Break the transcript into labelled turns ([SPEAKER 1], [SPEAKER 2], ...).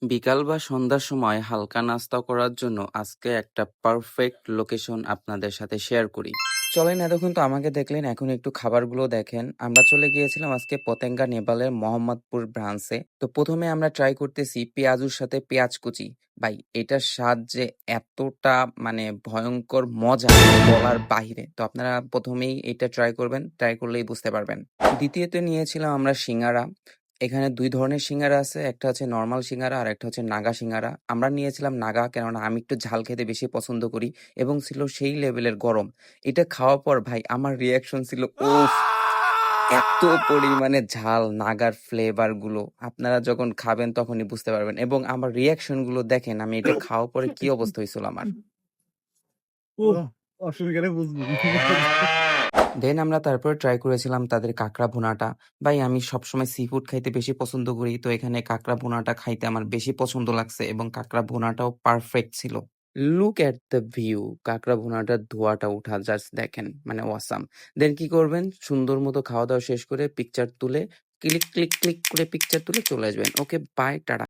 [SPEAKER 1] বিকাল বা সন্ধ্যার সময় হালকা নাস্তা করার জন্য আজকে একটা পারফেক্ট লোকেশন আপনাদের সাথে শেয়ার করি। চলেন, এতক্ষণ তো আমাকে দেখলেন, এখন একটু খাবারগুলো দেখেন। আমরা চলে গিয়েছিলাম আজকে পতেঙ্গা নেপালের মোহাম্মদপুর ব্রাঞ্চে। তো প্রথমে আমরা ট্রাই করতেছি পেঁয়াজুর সাথে পেঁয়াজ কুচি। ভাই, এটার স্বাদ যে এতটা মানে ভয়ঙ্কর মজা, বলার বাহিরে। তো আপনারা প্রথমেই এটা ট্রাই করবেন, ট্রাই করলেই বুঝতে পারবেন। দ্বিতীয়তে নিয়েছিলাম আমরা সিঙ্গারা। এখানে ২ ধরনের সিঙ্গারা আছে। একটা হচ্ছে নরমাল সিঙ্গারা আর একটা হচ্ছে নাগা সিঙ্গারা। আমরা নিয়েছিলাম নাগা, কেননা আমি একটু ঝাল খেতে বেশি পছন্দ করি এবং ছিল সেই লেভেলের গরম। এটা খাওয়ার পর ভাই আমার রিঅ্যাকশন ছিল উফ! এত পরিমাণে ঝাল, নাগার ফ্লেভার গুলো আপনারা যখন খাবেন তখনই বুঝতে পারবেন এবং আমার রিঅ্যাকশন গুলো দেখেন, আমি এটা খাওয়ার পরে কি অবস্থা হইছিল আমার।
[SPEAKER 2] উহ! অসুবিধাটা বুঝবো।
[SPEAKER 1] দেন আমরা তারপরে ট্রাই করেছিলাম তাদের কাঁকড়া ভুনাটা। ভাই, আমি সবসময় সি-ফুড খাইতে বেশি পছন্দ করি। তো এখানে কাঁকড়া ভুনাটা খাইতে আমার বেশি পছন্দ লাগছে এবং কাঁকড়া ভুনাটাও পারফেক্ট ছিল। Look at the view! কাঁকড়া ভুনাটার ধোঁয়াটা উঠা জাস্ট দেখেন, মানে অসাম! দেন কি করবেন? সুন্দর মতো খাওয়া-দাওয়া শেষ করে পিকচার তুলে ক্লিক, ক্লিক, ক্লিক করে পিকচার তুলে চলে আসবেন। ওকে, বাই, টাটা।